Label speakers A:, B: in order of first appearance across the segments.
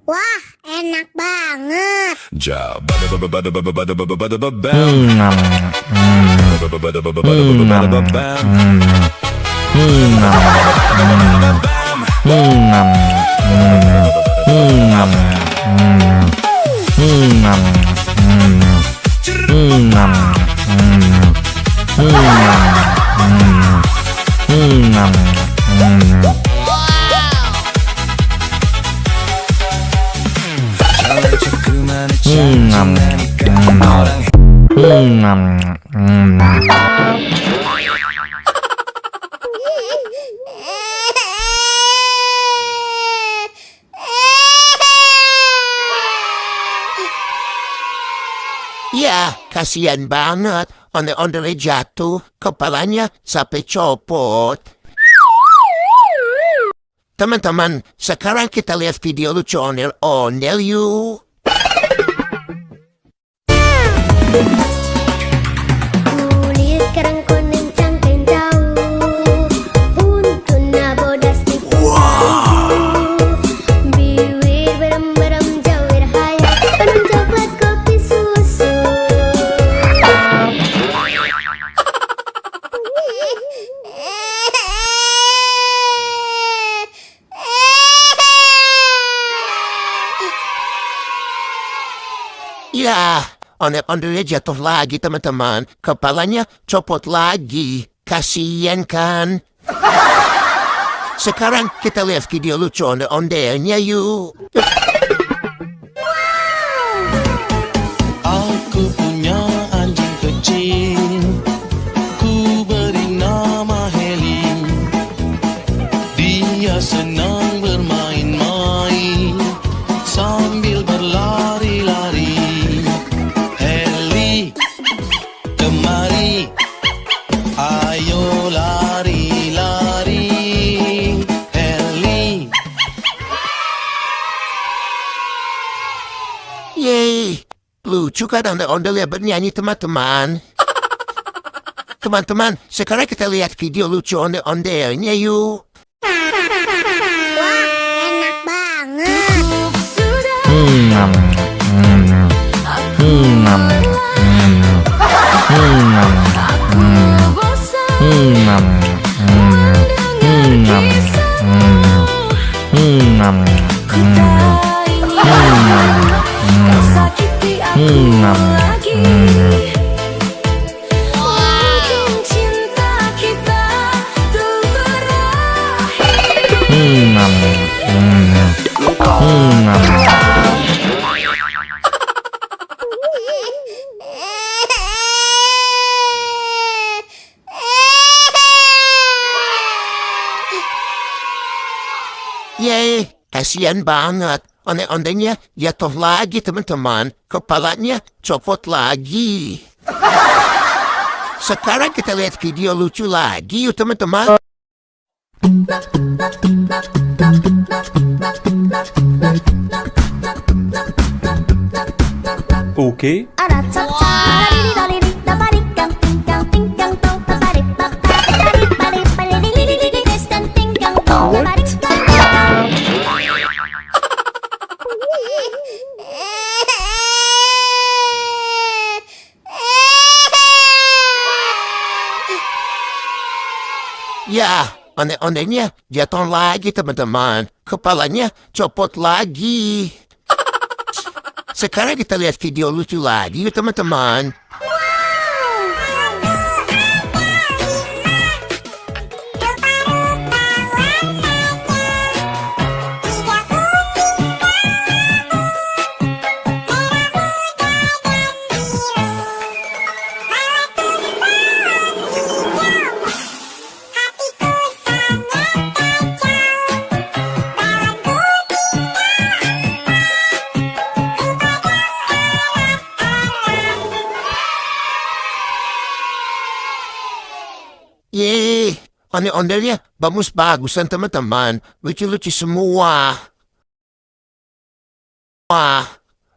A: Wah, enak banget.
B: Ya, kasihan banget. Ondel-ondelnya jatuh, kepalanya sampai copot. Teman-teman, sekarang kita lihat video lucu ondel-ondel yuk.
A: Kulit kerang kuning cangkeng jauh, untuna bodas di bibir berem-berem jauh hayal, penuh coklat kopi susu.
B: Ya, ondel-ondelnya jatuh lagi teman-teman. Kepalanya copot lagi. Kasian kan? Sekarang kita lihat video lucu ondel-ondelnya yuk.
C: Aku punya anjing kecil, ku beri nama Heli. Dia senang bermain-main sambil berlari-lari. Heli, kemari, ayo lari-lari. Heli.
B: Yeay, lucu kan ondel-ondelnya bernyanyi teman-teman. Teman-teman, sekarang kita lihat video lucu ondel-ondelnya yuk.
A: Wah, enak banget.
D: Mungkin cinta kita tuh berakhir.
B: Yeay, kasihan banget. Ondel-ondelnya jatuh lagi teman-teman. Kepalanya copot lagi. Sekarang kita lihat video lucu lagi yuk teman-teman.
E: Okay.
B: Ya, ondel-ondelnya jatuh lagi teman-teman. Kepalanya copot lagi. Sekarang kita lihat video lucu lagi yuk teman-teman. Yeay, ondel-ondelnya bagus-bagusan teman-teman. Lucu-lucu semua. Wah,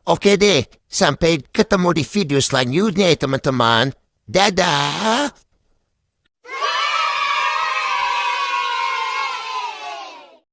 B: oke deh. Sampai ketemu di video selanjutnya ya teman-teman. Dadah.